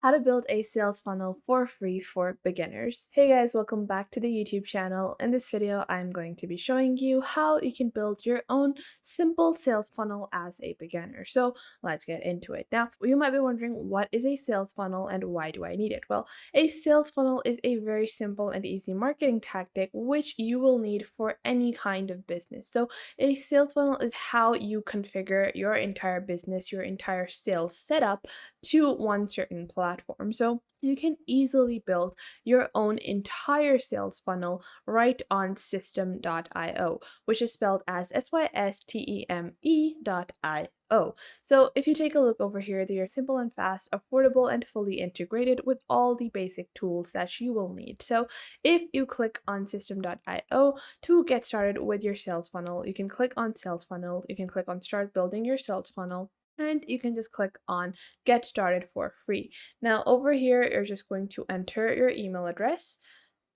How to build a sales funnel for free for beginners. Hey guys, welcome back to the YouTube channel. In this video, I'm going to be showing you how you can build your own simple sales funnel as a beginner. So let's get into it. Now, you might be wondering, what is a sales funnel and why do I need it? Well, a sales funnel is a very simple and easy marketing tactic which you will need for any kind of business. So a sales funnel is how you configure your entire business, your entire sales setup to one certain platform. So you can easily build your own entire sales funnel right on system.io, which is spelled as systeme.io. So if you take a look over here, they are simple and fast, affordable, and fully integrated with all the basic tools that you will need. So if you click on system.io to get started with your sales funnel, you can click on sales funnel, you can click on start building your sales funnel, and you can just click on get started for free. Now over here, you're just going to enter your email address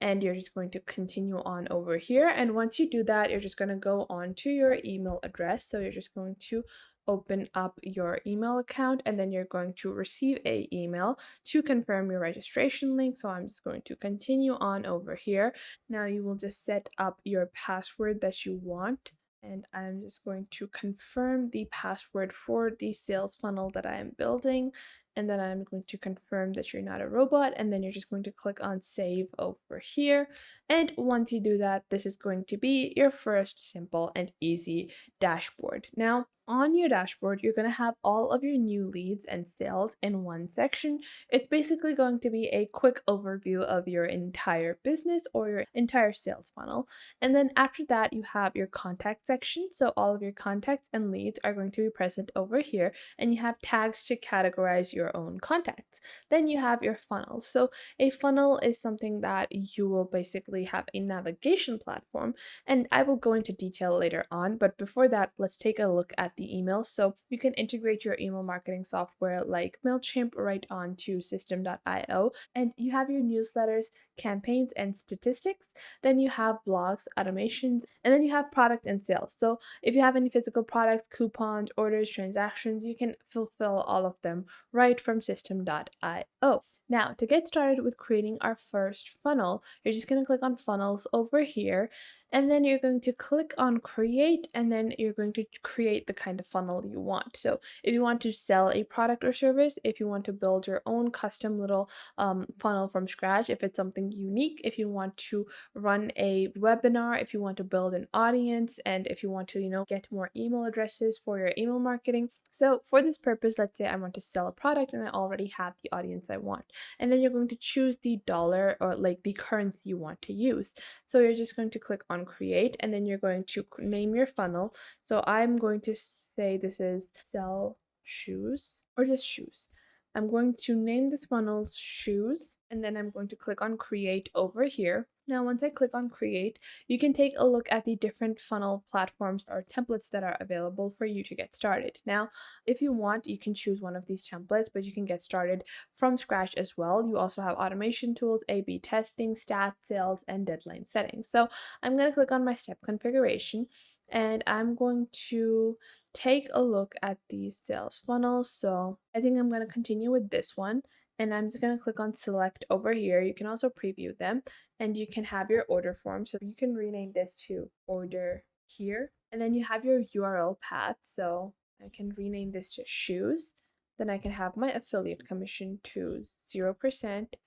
and you're just going to continue on over here. And once you do that, you're just going to go on to your email address. So you're just going to open up your email account and then you're going to receive a email to confirm your registration link. So I'm just going to continue on over here. Now you will just set up your password that you want, and I'm just going to confirm the password for the sales funnel that I am building. And then I'm going to confirm that you're not a robot, and then you're just going to click on save over here. And once you do that, this is going to be your first simple and easy dashboard. Now, on your dashboard, you're going to have all of your new leads and sales in one section. It's basically going to be a quick overview of your entire business or your entire sales funnel. And then after that, you have your contact section. So all of your contacts and leads are going to be present over here, and you have tags to categorize your own contacts. Then you have your funnel. So a funnel is something that you will basically have a navigation platform, and I will go into detail later on. But before that, let's take a look at the email. So you can integrate your email marketing software like MailChimp right onto system.io, and you have your newsletters, campaigns, and statistics. Then you have blogs, automations, and then you have product and sales. So if you have any physical products, coupons, orders, transactions, you can fulfill all of them right from system.io. Now, to get started with creating our first funnel, you're just going to click on funnels over here, and then you're going to click on create, and then you're going to create the kind of funnel you want. So if you want to sell a product or service, if you want to build your own custom little funnel from scratch, if it's something unique, if you want to run a webinar, if you want to build an audience, and if you want to, get more email addresses for your email marketing. So for this purpose, let's say I want to sell a product and I already have the audience I want. And then you're going to choose the dollar or like the currency you want to use. So you're just going to click on create, and then you're going to name your funnel. So I'm going to say this is sell shoes or just shoes. I'm going to name this funnel shoes, and then I'm going to click on create over here. Now, once I click on create, you can take a look at the different funnel platforms or templates that are available for you to get started. Now, if you want, you can choose one of these templates, but you can get started from scratch as well. You also have automation tools, A/B testing, stats, sales, and deadline settings. So I'm going to click on my step configuration, and I'm going to take a look at these sales funnels. So I think I'm going to continue with this one, and I'm just going to click on select over here. You can also preview them, and you can have your order form. So you can rename this to order here, and then you have your URL path. So I can rename this to shoes. Then I can have my affiliate commission to 0%,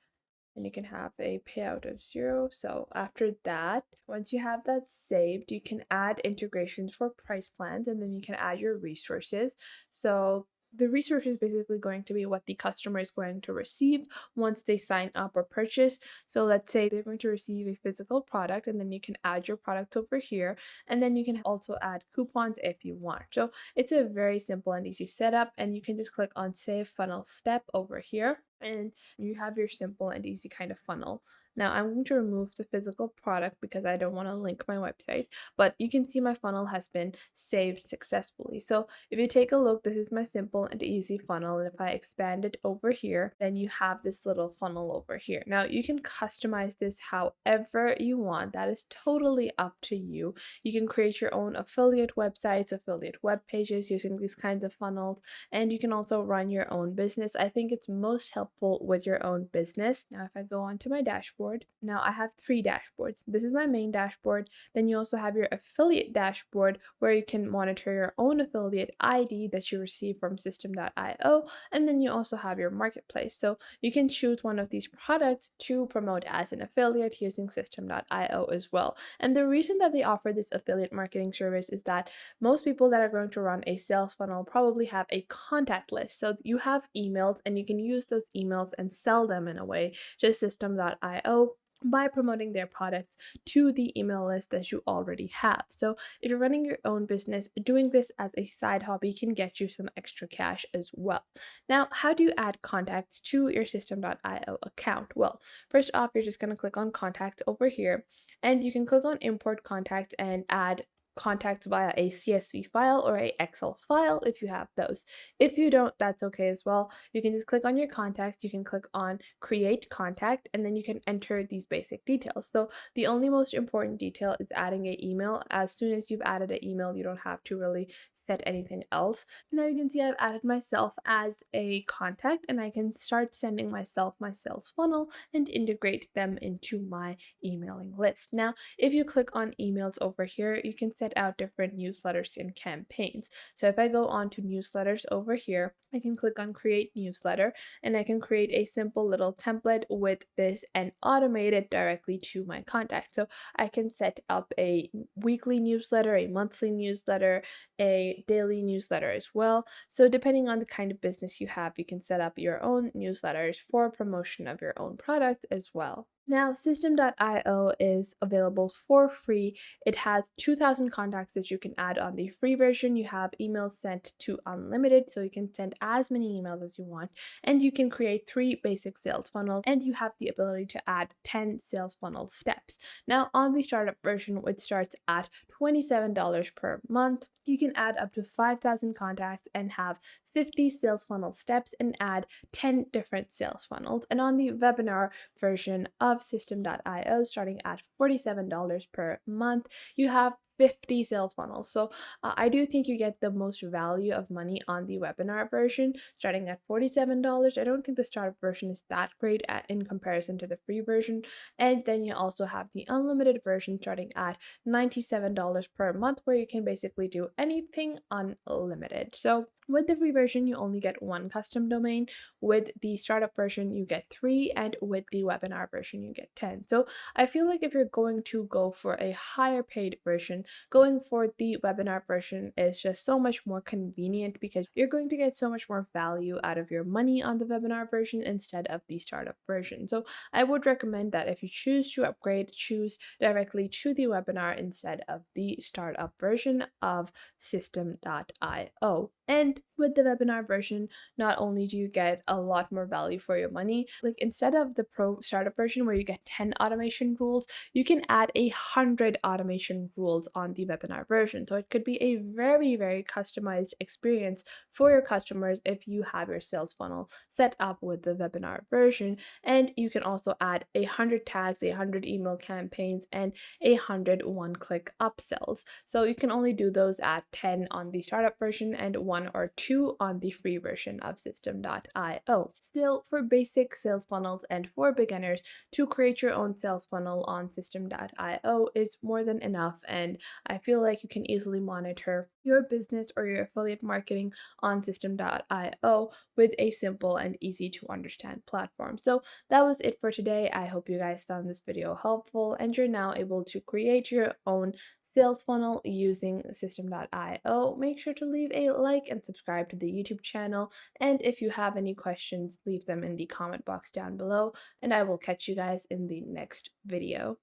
and you can have a payout of 0. So after that, once you have that saved, you can add integrations for price plans, and then you can add your resources. So the resource is basically going to be what the customer is going to receive once they sign up or purchase. So let's say they're going to receive a physical product, and then you can add your product over here, and then you can also add coupons if you want. So it's a very simple and easy setup, and you can just click on save funnel step over here, and you have your simple and easy kind of funnel. Now I'm going to remove the physical product because I don't want to link my website, but you can see my funnel has been saved successfully. So if you take a look, this is my simple and easy funnel, and if I expand it over here, then you have this little funnel over here. Now you can customize this however you want. That is totally up to you. You can create your own affiliate websites, affiliate web pages using these kinds of funnels, and you can also run your own business. I think it's most helpful helpful with your own business. Now, if I go onto my dashboard, now I have three dashboards. This is my main dashboard. Then you also have your affiliate dashboard where you can monitor your own affiliate ID that you receive from System.io. And then you also have your marketplace. So you can choose one of these products to promote as an affiliate using System.io as well. And the reason that they offer this affiliate marketing service is that most people that are going to run a sales funnel probably have a contact list. So you have emails and you can use those emails and sell them in a way, just System.io by promoting their products to the email list that you already have. So if you're running your own business, doing this as a side hobby can get you some extra cash as well. Now, how do you add contacts to your System.io account? Well, first off, you're just going to click on contacts over here and you can click on import contacts and add contacts via a CSV file or a Excel file if you have those. If you don't, that's okay as well. You can just click on your contacts, you can click on create contact, and then you can enter these basic details. So the only most important detail is adding an email. As soon as you've added an email, you don't have to really set anything else. Now you can see I've added myself as a contact and I can start sending myself my sales funnel and integrate them into my emailing list. Now, if you click on emails over here, you can set out different newsletters and campaigns. So if I go on to newsletters over here, I can click on create newsletter and I can create a simple little template with this and automate it directly to my contact. So I can set up a weekly newsletter, a monthly newsletter, a daily newsletter as well. So depending on the kind of business you have, you can set up your own newsletters for promotion of your own product as well. Now, System.io is available for free. It has 2,000 contacts that you can add on the free version. You have emails sent to unlimited, so you can send as many emails as you want. And you can create 3 basic sales funnels, and you have the ability to add 10 sales funnel steps. Now, on the startup version, which starts at $27 per month, you can add up to 5,000 contacts and have 50 sales funnel steps and add 10 different sales funnels. And on the webinar version of System.io, starting at $47 per month, you have 50 sales funnels. So I do think you get the most value of money on the webinar version, starting at $47. I don't think the startup version is that great in comparison to the free version. And then you also have the unlimited version starting at $97 per month, where you can basically do anything unlimited. So with the free version, you only get one custom domain. With the startup version, you get 3, and with the webinar version, you get 10. So I feel like if you're going to go for a higher paid version, going for the webinar version is just so much more convenient because you're going to get so much more value out of your money on the webinar version instead of the startup version. So I would recommend that if you choose to upgrade, choose directly to the webinar instead of the startup version of System.io. And with the webinar version, not only do you get a lot more value for your money, like instead of the pro startup version where you get 10 automation rules, you can add 100 automation rules on the webinar version. So it could be a very, very customized experience for your customers if you have your sales funnel set up with the webinar version. And you can also add 100 tags, 100 email campaigns, and 100 one-click upsells. So you can only do those at 10 on the startup version and 1 or 2 on the free version of System.io. Still, for basic sales funnels and for beginners, to create your own sales funnel on System.io is more than enough, and I feel like you can easily monitor your business or your affiliate marketing on System.io with a simple and easy to understand platform. So that was it for today. I hope you guys found this video helpful and you're now able to create your own sales funnel using System.io. Make sure to leave a like and subscribe to the YouTube channel. And if you have any questions, leave them in the comment box down below, and I will catch you guys in the next video.